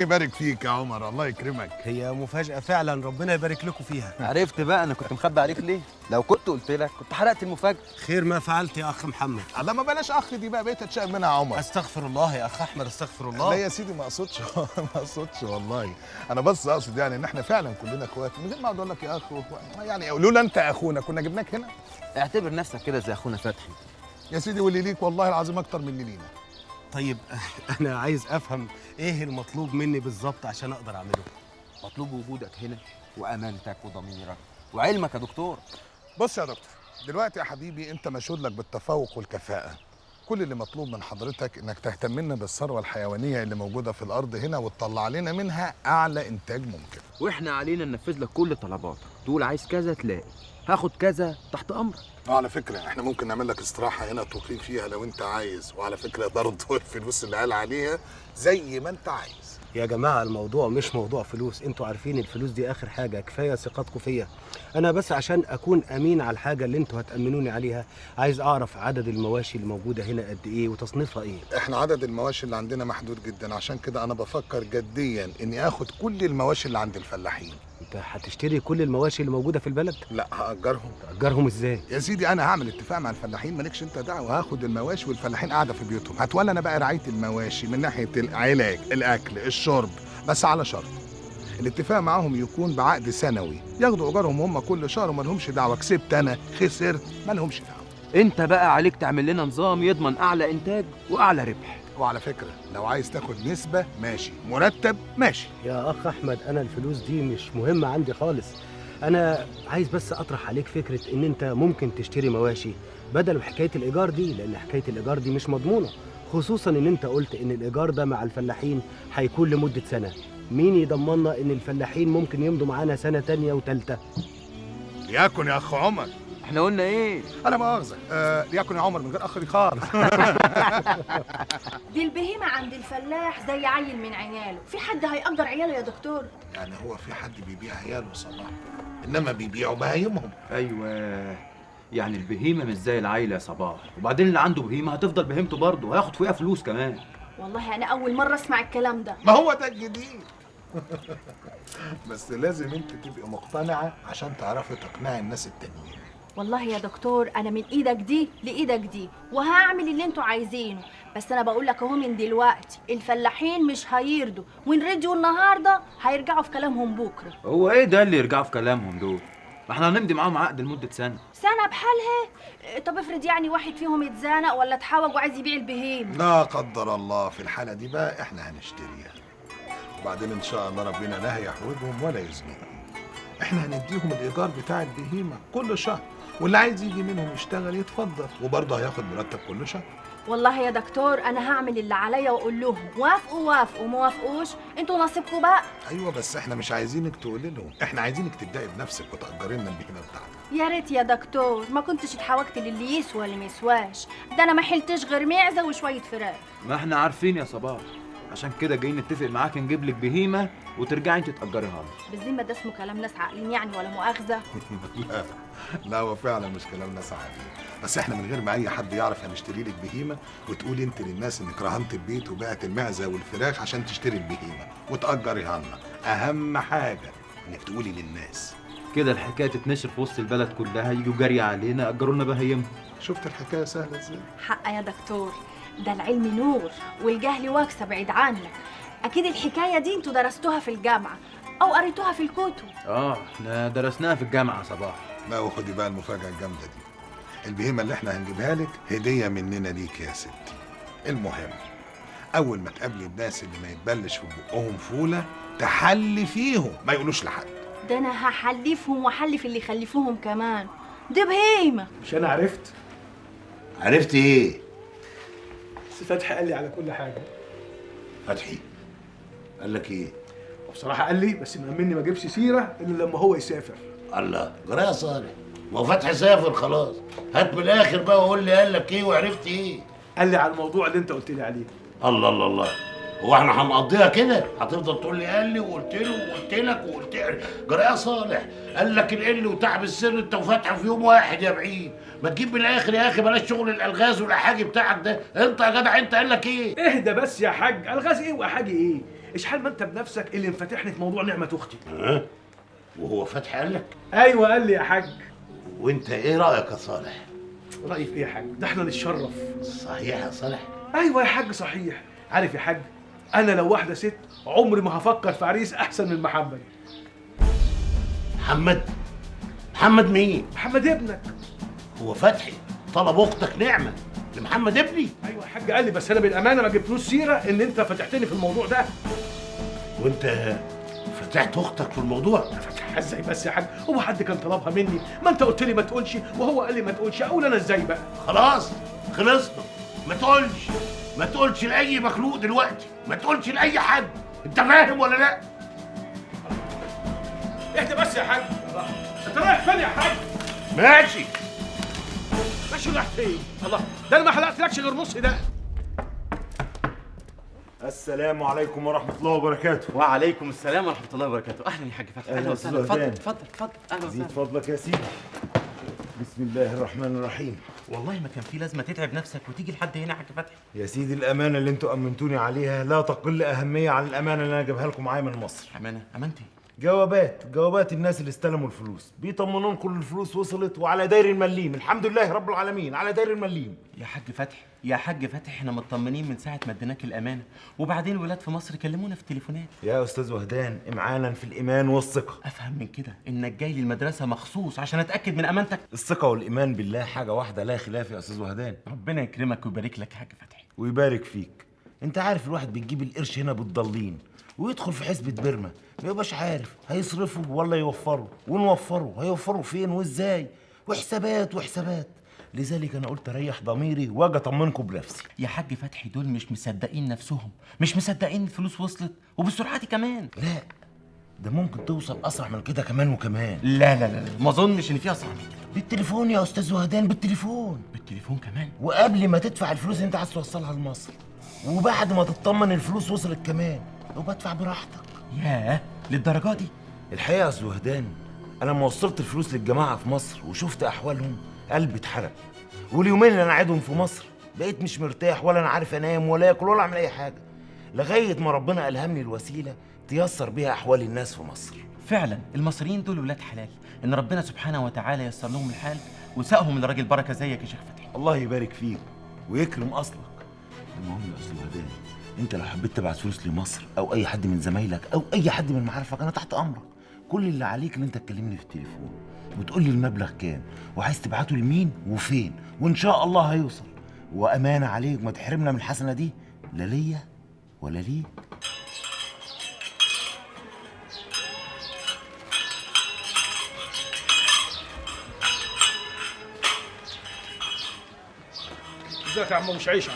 يبارك فيك يا عمر، الله يكرمك. هي مفاجأة فعلا، ربنا يبارك لكم فيها. عرفت بقى انا كنت مخبي عليك ليه؟ لو كنت قلت لك كنت حرقت المفاجأة. خير ما فعلت يا أخ محمد. الله، ما بلاش اخ دي بقى، بقيت اتشائم منها يا عمر. استغفر الله يا أخ أحمد، استغفر الله. لا يا سيدي ما اقصدش ما اقصدش والله. انا بس اقصد يعني ان احنا فعلا كلنا اخوات، من غير ما اقعد اقول لك يا اخ يعني لولا انت اخونا كنا جبناك هنا. اعتبر نفسك كده زي اخونا فتحي. يا سيدي واللي ليك والله العظيم اكتر من اللي لينا. طيب أنا عايز أفهم إيه المطلوب مني بالظبط عشان أقدر أعمله. مطلوب وجودك هنا وامانتك وضميرك وعلمك يا دكتور. بص يا دكتور، دلوقتي يا حبيبي انت مشهود لك بالتفوق والكفاءة. كل اللي مطلوب من حضرتك انك تهتم لنا بالثروة الحيوانية اللي موجودة في الارض هنا وتطلع لنا منها اعلى انتاج ممكن. واحنا علينا ننفذ لك كل طلباتك، تقول عايز كذا تلاقي، هاخد كذا تحت امرك. على فكرة احنا ممكن نعمل لك استراحة هنا تقيم فيها لو انت عايز، وعلى فكرة برضه الفلوس اللي قال عليها زي ما انت عايز. يا جماعة الموضوع مش موضوع فلوس، انتوا عارفين الفلوس دي آخر حاجة، كفاية ثقتكم فيا. أنا بس عشان أكون أمين على الحاجة اللي انتوا هتأمنوني عليها، عايز أعرف عدد المواشي اللي موجودة هنا قد إيه وتصنيفها إيه. احنا عدد المواشي اللي عندنا محدود جدا، عشان كده انا بفكر جديا اني اخد كل المواشي اللي عند الفلاحين. انت هتشتري كل المواشي اللي موجودة في البلد؟ لا هأجرهم. تأجرهم إزاي؟ يا سيدي انا هعمل اتفاق مع الفلاحين، مالكش انت دعوه، هاخد المواشي والفلاحين قاعده في بيوتهم، هتولى انا بقى رعايه المواشي من ناحيه العلاج، الاكل، الشرب، بس على شرط الاتفاق معاهم يكون بعقد سنوي، ياخدوا ايجارهم هم كل شهر وما لهمش دعوه، كسبت انا خسرت ما لهمش دعوه. انت بقى عليك تعمل لنا نظام يضمن اعلى انتاج واعلى ربح. وعلى فكره لو عايز تاخد نسبه ماشي، مرتب ماشي. يا أخ أحمد أنا الفلوس دي مش مهمة عندي خالص. أنا عايز بس أطرح عليك فكرة إن أنت ممكن تشتري مواشي بدل حكاية الإيجار دي، لأن حكاية الإيجار دي مش مضمونة، خصوصا إن أنت قلت إن الإيجار ده مع الفلاحين هيكون لمدة سنة. مين يضمننا إن الفلاحين ممكن يمضوا معانا سنة تانية وتالتة؟ ليكن يا اخ عمر. احنا قلنا ايه؟ انا مؤاخذه ليكن يا عمر من غير اخ دي خالص. دي البهيمة عند الفلاح زي عيل من عياله، في حد هيقدر عياله يا دكتور؟ يعني هو في حد بيبيع عياله صلاح؟ انما بيبيعوا بهايمهم. ايوه، يعني البهيمه مش زي العيله يا صباح، وبعدين اللي عنده بهيمه هتفضل بهيمته برضه وهياخد فيها فلوس كمان. والله أنا أول مرة أسمع الكلام ده. ما هو ده الجديد. بس لازم انت تبقي مقتنعه عشان تعرفي تقنعي الناس التانيين. والله يا دكتور أنا من إيدك دي لإيدك دي، وهعمل اللي أنتوا عايزينه، بس أنا بقول لك أهو من دلوقتي الفلاحين مش هيرضوا، وإن رضيوا النهاردة هيرجعوا في كلامهم بكرة. هو ايه ده اللي يرجعوا في كلامهم دول؟ ما احنا هنمضي معاهم عقد لمده سنه. سنة بحالها؟ طب افرض يعني واحد فيهم اتزنق ولا اتحوج وعايز يبيع البهيم. لا قدر الله، في الحاله دي بقى احنا هنشتريها، وبعدين ان شاء الله ربنا لا هيحوجهم ولا يزنقهم. احنا هنديهم الايجار بتاع البهيمه كل شهر، واللي عايز يجي منهم يشتغل يتفضل، وبرضه هياخد مرتب كل شهر. والله يا دكتور انا هعمل اللي عليا واقول لهم وافقوا وافقوا، ما وافقوش انتوا نصيبكم بقى. ايوه بس احنا مش عايزينك تقولي لهم، احنا عايزينك تبداي بنفسك وتأجري لنا البهيمه بتاعتك. يا ريت يا دكتور ما كنتش اتحوجت للي يسوى اللي ما يسواش، ده انا ما حلتش غير معزه وشويه فراخ. ما احنا عارفين يا صباح، عشان كده جايين نتفق معاك نجيب لك بهيمه وترجعي انت تأجريها لنا. بالذمه ده اسمه كلام ناس عاقلين يعني ولا مؤاخذه؟ لا لا هو فعلا مش كلام ناس عادي، بس احنا من غير ما اي حد يعرف هنشتري لك بهيمه، وتقولي انت للناس انك رهنت البيت وبعت المعزه والفراخ عشان تشتري البهيمه وتأجريها لنا. اهم حاجه انك تقولي للناس كده الحكايه تتنشر في وسط البلد كلها، يجوا جري علينا اجروا لنا بهيمه. شفت الحكايه سهله ازاي؟ حق يا دكتور، ده العلم نور والجهل واكسه بعيد عنك. اكيد الحكايه دي انتوا درستوها في الجامعه او قريتوها في الكتب. احنا درسناها في الجامعه يا صباح. لا وخدي بقى المفاجاه الجامده دي، البهيمه اللي احنا هنجيبها لك هديه مننا ليك يا ستي. المهم اول ما تقابلي الناس اللي ما يتبلش في بقهم فوله تحلي فيهم، ما يقولوش لحد. ده انا هحلفهم واحلف اللي يخلفوهم كمان، دي بهيمه. مش انا عرفت ايه؟ بس فتحي قال لي على كل حاجه. فتحي قال لك ايه؟ وبصراحه قال لي بس مأمني ما اجيبش سيره الا لما هو يسافر. الله جرايه صالح، ما هو فتحي سافر خلاص، هات من الاخر بقى وقول لي قال لك ايه وعرفت ايه؟ قال لي على الموضوع اللي انت قلت لي عليه. الله الله الله، هو احنا هنقضيها كده؟ هتفضل تقول لي قال لي وقلت له وقلت لك وقلت جرايه صالح قال لك القل وتعب السر انت وفتحي في يوم واحد يا بعيد، ما تجيب من الاخر يا اخي، بلاش شغل الالغاز والاحاجي بتاعك ده. انت يا جدع انت قال لك ايه؟ اهدى بس يا حاج، الغاز ايه واحاجي ايه؟ اشحال ما انت بنفسك اللي مفتحني في موضوع نعمه اختي. ها؟ وهو فتحي قال لك؟ ايوه قال لي يا حاج. وانت ايه رايك يا صالح؟ رايي في ايه يا حاج؟ ده احنا نتشرف. صحيح يا صالح؟ ايوه يا حاج صحيح. عارف يا حاج، انا لو واحده ست عمري ما هفكر في عريس احسن من محمد. محمد مين؟ محمد ابنك. هو فتحي طلب اختك نعمه لمحمد ابني؟ ايوه يا حاج قال لي، بس انا بالامانه ما جبتلوش سيره ان انت فتحتني في الموضوع ده. وانت فتحت اختك في الموضوع؟ فتحها ازاي بس يا حاج؟ هو حد كان طلبها مني؟ ما انت قلت لي ما تقولش وهو قال لي ما تقولش، اقول انا ازاي بقى؟ خلاص خلصنا. ما تقولش لاي مخلوق دلوقتي، ما تقولش لاي حد. انت فاهم ولا لا؟ اهدى بس يا حاج. انت رايح فين يا حاج؟ ماشي. ماشي رايح فين؟ الله، ده انا ما حلقتلكش غير نص ده. السلام عليكم ورحمة الله وبركاته. وعليكم السلام ورحمة الله وبركاته. أهلا يا حاج فتحي. أهلا وسهلا. اتفضل اتفضل اتفضل. أهلا زيد وسهلا. فضلك يا سيدي. بسم الله الرحمن الرحيم. والله ما كان في لازمة تتعب نفسك وتيجي لحد هنا يا حاج فتحي. يا سيدي الأمانة اللي انتوا أمنتوني عليها لا تقل أهمية عن الأمانة اللي أنا جايبها لكم معايا من مصر. أمانتي؟ جوابات الناس اللي استلموا الفلوس، بيطمنون كل الفلوس وصلت وعلى داير المليم، الحمد لله رب العالمين على داير المليم. يا حاج فتحي احنا مطمنين من ساعة ما اديناك الأمانة، وبعدين الولاد في مصر كلمونا في التليفونات. يا أستاذ وهدان، إمعانا في الإيمان والثقة. أفهم من كده إنك جاي للمدرسة مخصوص عشان أتأكد من أمانتك؟ الثقة والإيمان بالله حاجة واحدة لا خلاف يا أستاذ وهدان. ربنا يكرمك ويبارك لك يا حاج فتحي. ويبارك فيك. أنت عارف الواحد بيجيب القرش هنا بالضالين ويدخل في حسبة بيرما، ما يبقاش عارف هيصرفه ولا يوفره، ونوفره هيوفره فين وازاي، وحسابات. لذلك انا قلت اريح ضميري واجي اطمنكم بنفسي. يا حاج فتحي دول مش مصدقين نفسهم، مش مصدقين الفلوس وصلت وبالسرعه دي كمان. لا، ده ممكن توصل اسرع من كده كمان وكمان. لا ما اظنش ان في اسرع من كده. بالتليفون يا استاذ وهدان، بالتليفون كمان. وقبل ما تدفع الفلوس اللي انت عايز توصلها لمصر، وبعد ما تطمن الفلوس وصلت كمان، وبدفع براحتك. ياه، للدرجه دي؟ الحقيقه يا استاذ وهدان، انا لما وصلت الفلوس للجماعه في مصر وشفت احوالهم قلبي اتحرق. واليومين اللي انا قاعدهم في مصر بقيت مش مرتاح، ولا انا عارف انام ولا اكل ولا اعمل اي حاجه، لغايه ما ربنا الهمني الوسيله تيسر بيها احوال الناس في مصر. فعلا المصريين دول ولاد حلال، ان ربنا سبحانه وتعالى يسر لهم الحال وساقهم لراجل بركه زيك يا شيخ فتحي. الله يبارك فيك ويكرم اصلك. المهم يا استاذ وهدان، انت لو حبيت تبعت فلوس لمصر او اي حد من زمايلك او اي حد من معارفك، انا تحت امرك. كل اللي عليك ان انت تكلمني في التليفون وتقول لي المبلغ كام وعايز تبعته لمين وفين، وان شاء الله هيوصل. وامانه عليك ما تحرمنا من الحسنه دي، لا ليا ولا ليك. ازيك يا عم مش عيشه؟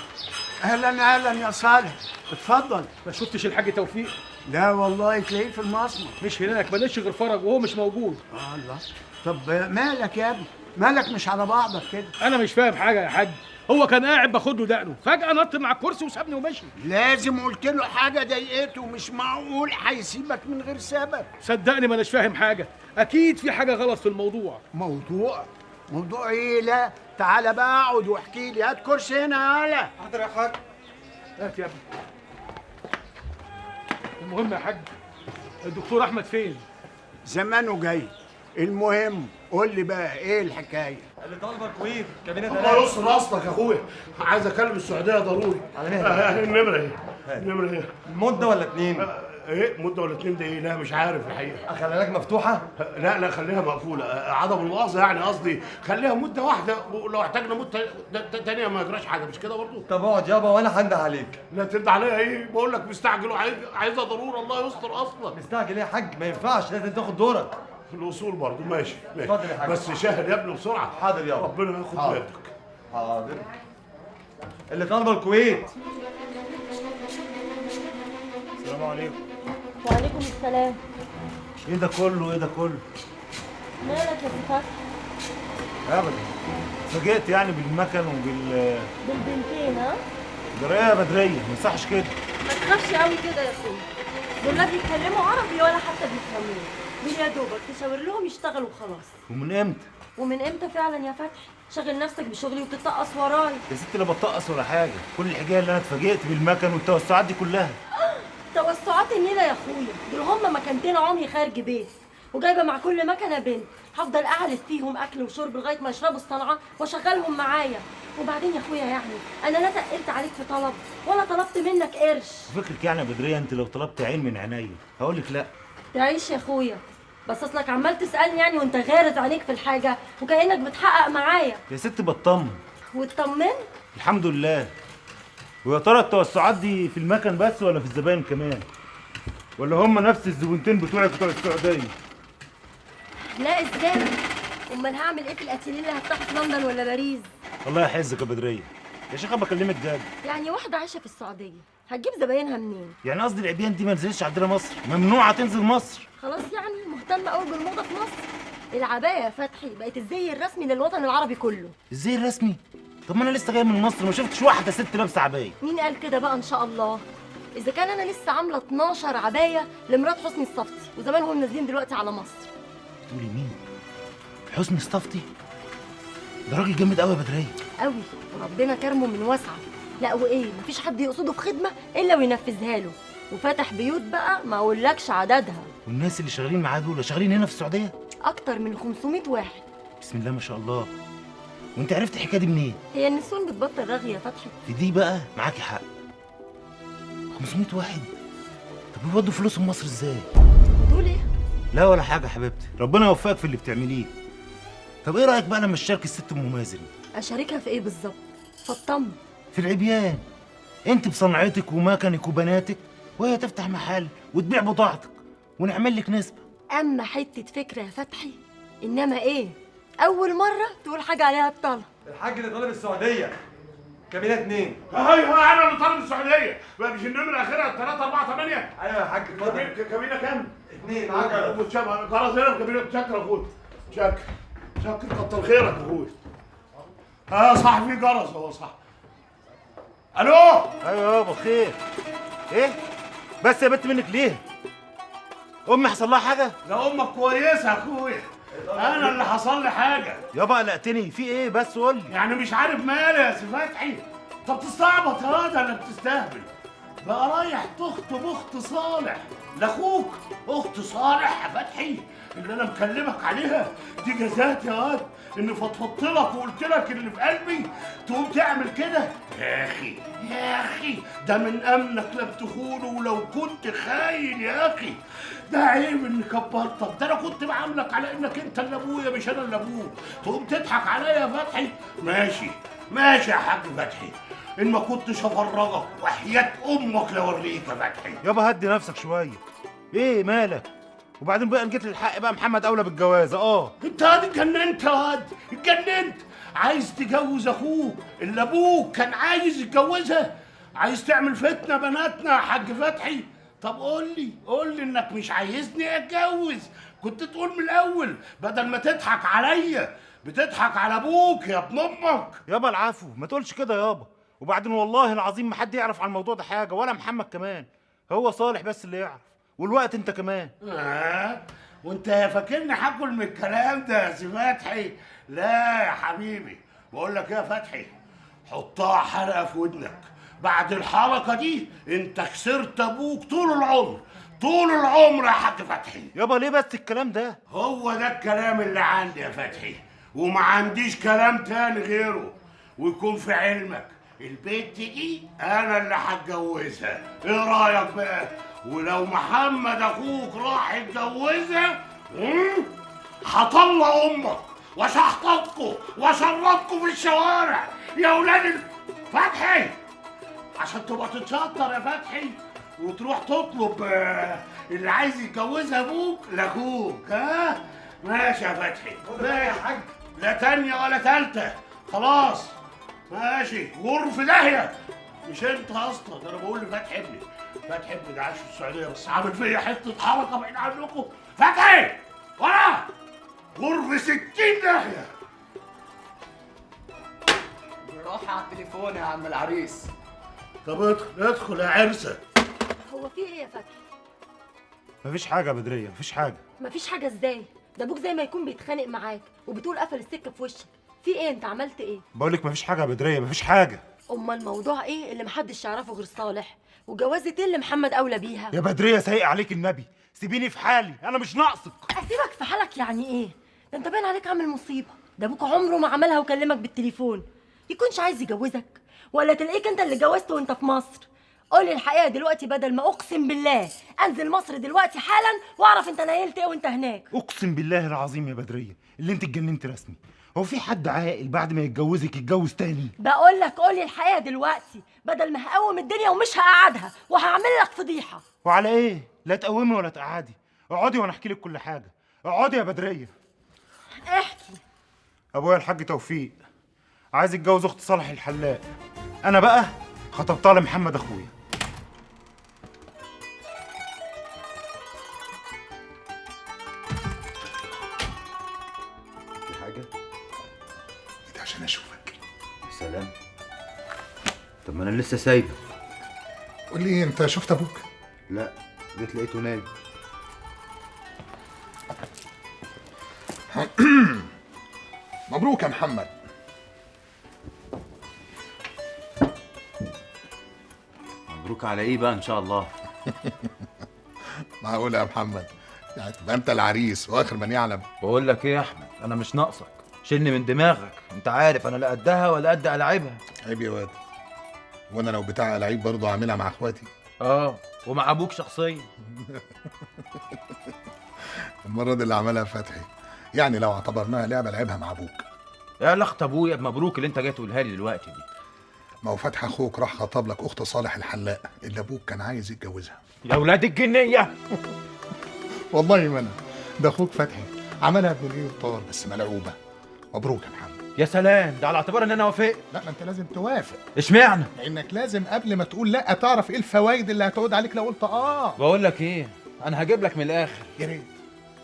اهلا يا صالح، اتفضل. ما شفتش الحاج توفيق؟ لا والله تلاقيه في المصنع. مش هناك، ماليش غير فرج وهو مش موجود. الله. طب مالك يا ابني؟ مالك مش على بعضك كده؟ انا مش فاهم حاجه يا حاج. هو كان قاعد باخد له دقنه، فجاه نط مع الكرسي وسابني ومشي. لازم قلت له حاجه ضايقته، مش معقول هيسيبك من غير سبب. صدقني ما اناش فاهم حاجه، اكيد في حاجه غلط في الموضوع. موضوع ايه؟ لا تعالى بقى اقعد واحكي لي. هات كرسي هنا يالا. حاضر يا حاج. هات يا ابني. المهم يا حاج، الدكتور احمد فين؟ زمانه جاي. المهم قول لي بقى ايه الحكايه؟ اللي طالبك وين؟ كابينه الله يستر اصلك يا اخويا، عايز اكلم السعوديه ضروري. على مهلك. النمره ايه؟ النمره ايه؟ مده ولا اتنين؟ ايه مده ولا اتنين؟ ده ايه؟ لا مش عارف الحقيقه. اخليها لك مفتوحه؟ لا خليها مقفوله، عدم المؤاخذه يعني، قصدي خليها مده واحده، ولو احتاجنا مده تانيه ما يجراش حاجه، مش كده برضه؟ طب اقعد يابا وانا هنده عليك. لا ترد عليا ايه؟ بقول لك مستعجل وعايزها ضروره. الله يستر اصلا. مستعجل ايه يا حاج؟ ما ينفعش، لازم تاخد دورك. الوصول برضه ماشي. اتفضل يا حاج. بس شاهد يا ابني بسرعه. حاضر يابا. ربنا ياخد بيدك. حاضر. اللي طالبه الكويت. السلام عليكم. وعليكم السلام. ايه ده كله؟ مالك يا فتحي؟ ابدا، فاجئت يعني بالمكن بالبنتين ها؟ جرايه بدريه، ما يصحش كده. ما تخافش قوي كده يا اخويا، دول لا بيتكلموا عربي ولا حتى بيفهموه، دول يا دوبك تشاور لهم يشتغلوا وخلاص. ومن امتى فعلا يا فتحي؟ شغل نفسك بشغلي وتتقص وراي. يا ستي لا بطقص ولا حاجه، كل الحكايه اللي انا اتفاجئت بالمكن والتوسعات دي كلها. توسعات النيله يا اخويا دول هم مكانتين عمري خارج بيت، وجايبه مع كل مكنه بنت هفضل اعلف فيهم اكل وشرب لغايه ما يشربوا الصنعه واشغلهم معايا. وبعدين يا اخويا يعني انا لا تقلت عليك في طلب ولا طلبت منك قرش. فكرك يعني يا بدريه انت لو طلبت عين من عينيا هقول لك لا. تعيش يا اخويا، بس اصلك عمال تسالني يعني وانت غارز عليك في الحاجه وكانك بتحقق معايا. يا ست بطمن. واطمن. الحمد لله. ويا ترى التوسعات دي في المكن بس ولا في الزباين كمان؟ ولا هم نفس الزبونتين بتوعك بتوع السعوديه؟ لا ازاي؟ امال هعمل ايه في الاتيليه اللي هفتحه في لندن ولا باريس؟ الله يحفظك يا بدريه. يا شيخه بكلمك جد. يعني واحده عايشه في السعوديه هتجيب زباينها منين؟ يعني قصدي العبيان دي ما نزلتش عندنا مصر، ممنوعه تنزل مصر. خلاص يعني مهتمه قوي بالموضه في مصر. العبايه يا فتحي بقت الزي الرسمي للوطن العربي كله. ازاي الرسمي؟ طب ما انا لسه جاي من مصر ما شفتش واحده ست لابسه عبايه. مين قال كده بقى ان شاء الله؟ اذا كان انا لسه عامله 12 عبايه لمرات حسني الصفتي وزمانهم نازلين دلوقتي على مصر. تقولي مين؟ حسني الصفتي؟ ده راجل جامد قوي يا بدريه. قوي وربنا كرمه من واسعه. لا وايه مفيش حد يقصده في خدمه الا وينفذها له، وفتح بيوت بقى ما اقولكش عددها. والناس اللي شغالين معاه دول شغالين هنا في السعوديه؟ اكتر من 500 واحد. بسم الله ما شاء الله. وانت عرفت الحكايه دي منين؟ هي النسوان بتبطل رغي يا فتحي. في دي بقى معاكي حق. 500 واحد؟ طب بيودوا فلوسهم مصر ازاي؟ بتقول ايه؟ لا ولا حاجه يا حبيبتي، ربنا يوفقك في اللي بتعمليه. طب ايه رايك بقى لما تشاركي الست ام مازن؟ اشاركها في ايه بالظبط؟ فطمن. في العبيان. انت بصنعتك ومكنك وبناتك وهي تفتح محل وتبيع بضاعتك ونعمل لك نسبه. اما حته فكره يا فتحي، انما ايه؟ اول مره تقول حاجه عليها الطلب. الحاج اللي طالب السعوديه كابينه 2. ايوه انا اللي طالب السعوديه، بقى مش النمره اخرها 3 4 8؟ ايوه يا حاج اتفضل. كابينه كام؟ 2 معاك. متشابه خلاص هنا في كابينه. شكرا يا اخويا. شكرا كتر خيرك يا اخويا. صح في جرس اهو صح. الو. ايوه يابا خير. ايه؟ بس يا بنت منك ليه؟ امي حصل لها حاجه؟ لا امك كويسه يا اخويا، انا اللي حصل لي حاجه. يابا قلقتني، في ايه بس قول لي. يعني مش عارف مالي يا سي فتحي؟ انت بتستعبط يا واد ولا بتستهبل؟ بقى رايح تخطب اخت صالح لاخوك. اخت صالح يا فتحي اللي انا مكلمك عليها دي جزات يا واد، اني فضفضت لك وقلت لك اللي في قلبي تقوم تعمل كده؟ يا اخي ده من امنك لا بتخونه، ولو كنت خاين يا اخي ده عيب اني كبرتك. ده انا كنت بعاملك على انك انت اللي ابويا مش انا اللي ابوك، تقوم تضحك عليا يا فتحي؟ ماشي يا حاج فتحي، ان ما كنتش افرجك وحياة امك لوريك يا فتحي. يابا هدي نفسك شويه. ايه مالك؟ وبعدين بقى جيت للحق بقى، محمد اولى بالجوازه. انت اتجننت يا واد، اتجننت. عايز تجوز اخوك اللي ابوك كان عايز يتجوزها؟ عايز تعمل فتنه بناتنا يا حاج فتحي؟ طب قول لي انك مش عايزني اتجوز، كنت تقول من الاول بدل ما تضحك عليا. بتضحك على ابوك يا ابن امك. يابا العفو، ما تقولش كده يابا. وبعدين والله العظيم ما حد يعرف عن الموضوع ده حاجه، ولا محمد كمان. هو صالح بس اللي يعرف، والوقت انت كمان. وانت فاكرني هاكل من الكلام ده يا سي فتحي؟ لا يا حبيبي، بقول لك ايه يا فتحي، حطها حلقه في ودنك. بعد الحركه دي انت خسرت ابوك طول العمر يا حاج فتحي. يابا ليه بس الكلام ده؟ هو ده الكلام اللي عندي يا فتحي، وما عنديش كلام تاني غيره. ويكون في علمك البنت دي انا اللي هتجوزها. ايه رايك بقى؟ ولو محمد اخوك راح يتجوزها هطلع امك وشحططكوا واشرطكوا في الشوارع يا ولاد فتحي، عشان تبقى تتشطر يا فتحي وتروح تطلب اللي عايز يتجوزها ابوك لاخوك. ماشي يا فتحي ماشي، لا تانية ولا تالتة، خلاص ماشي. غور في داهية. مش انت اصلا، ده انا بقول لفتحي ابني. فتحي ابني ده عايش في السعودية بس عامل فيا حتة حركة بعيد عنكم. فتحي ورا غور في 60 داهية. روح على التليفون يا عم العريس. طب ادخل يا عرسة. هو في ايه يا فتحي؟ مفيش حاجه يا بدريه، مفيش حاجه. مفيش حاجه ازاي؟ ده ابوك زي ما يكون بيتخانق معاك وبتقول قفل السكه في وشك. في ايه؟ انت عملت ايه؟ بقول لك مفيش حاجه يا بدريه، مفيش حاجه. امال الموضوع ايه اللي محدش يعرفه غير صالح؟ وجوازة ايه اللي محمد اولى بيها؟ يا بدريه سايق عليك النبي، سيبيني في حالي، انا مش ناقصك. اسيبك في حالك يعني ايه؟ ده انت باين عليك عامل مصيبه، ده ابوك عمره ما عملها وكلمك بالتليفون. يكونش عايز يجوزك، ولا تلاقيك انت اللي جوزته وانت في مصر؟ قولي الحقيقه دلوقتي بدل ما اقسم بالله انزل مصر دلوقتي حالا واعرف انت نايلت ايه وانت هناك. اقسم بالله العظيم يا بدريه اللي انت اتجننت رسمي. هو في حد عاقل بعد ما يتجوزك يتجوز تاني؟ بقول لك قولي الحقيقه دلوقتي بدل ما هقوم الدنيا ومش هقعدها وهعمل لك فضيحه. وعلى ايه؟ لا تقومي ولا تقعدي، اقعدي وانا احكي لك كل حاجه. اقعدي يا بدريه. احكي. ابويا الحاج توفيق عايز يتجوز اخت صالح الحلاق، انا بقى خطبتها لمحمد اخويا. في حاجه؟ ده عشان اشوفك. سلام. طب ما انا لسه سايبه. قول لي انت شفت ابوك؟ لا، جيت لقيته نايم. مبروك يا محمد. مبروك على ايه بقى ان شاء الله؟ معقول يا محمد؟ يعني تبقى انت العريس واخر من يعلم. بقول لك ايه يا احمد، انا مش ناقصك، شيلني من دماغك، انت عارف انا لا قدها ولا قد العيبها. عيب يا واد، وانا لو بتاع العيب برضه عاملها مع اخواتي. ومع ابوك شخصيا. المره دي اللي عملها فتحي، يعني لو اعتبرناها لعبه لعبها مع ابوك. يا لخت ابويا بمبروك اللي انت جاي تقولها لي دلوقتي دي. ما هو فتحي اخوك راح خطب لك اخت صالح الحلاق اللي ابوك كان عايز يتجوزها. يا ولاد الجنيه. والله ما انا، ده اخوك فتحي عملها بمليون وطار بس ملعوبه. مبروك يا محمد. يا سلام، ده على اعتبار ان انا وافقت. لا، ما انت لازم توافق. اشمعنى؟ لانك لازم قبل ما تقول لا تعرف ايه الفوائد اللي هتعود عليك لو قلت بقول لك ايه، انا هجيب لك من الاخر. يا ريت.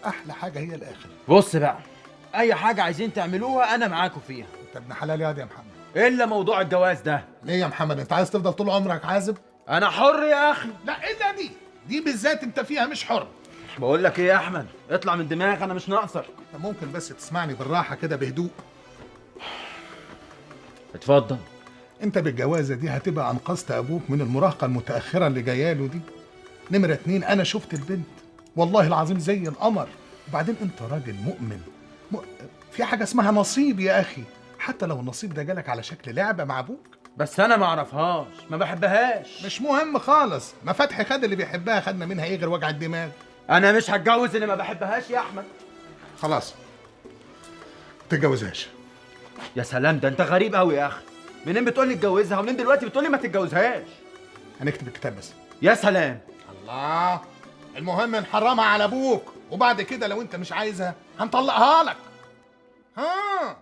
احلى حاجه هي الاخر. بص بقى، اي حاجه عايزين تعملوها انا معاكم فيها. انت ابن حلال يا محمد. الا موضوع الجواز ده. ليه يا محمد؟ انت عايز تفضل طول عمرك عازب؟ انا حر يا اخي. لا، الا دي بالذات انت فيها مش حر. بقول لك ايه يا احمد، اطلع من دماغي، انا مش ناقصك. انت ممكن بس تسمعني بالراحه كده بهدوء؟ اتفضل. انت بالجوازه دي هتبقى انقذت ابوك من المراهقه المتاخره اللي جايه له دي. نمره 2، انا شفت البنت والله العظيم زي القمر. وبعدين انت راجل مؤمن. في حاجه اسمها نصيب يا اخي، حتى لو النصيب ده جالك على شكل لعبه مع ابوك. بس انا ما اعرفهاش، ما بحبهاش. مش مهم خالص، ما فتحي خد اللي بيحبها، خدنا منها ايه غير وجع الدماغ؟ انا مش هتجوز اللي ما بحبهاش يا احمد. خلاص تتجوزهاش. يا سلام، ده انت غريب قوي يا اخي. منين بتقول لي اتجوزها ومنين دلوقتي بتقول لي ما تتجوزهاش؟ هنكتب الكتاب بس. يا سلام. الله، المهم نحرمها على ابوك، وبعد كده لو انت مش عايزها هنطلقها لك. ها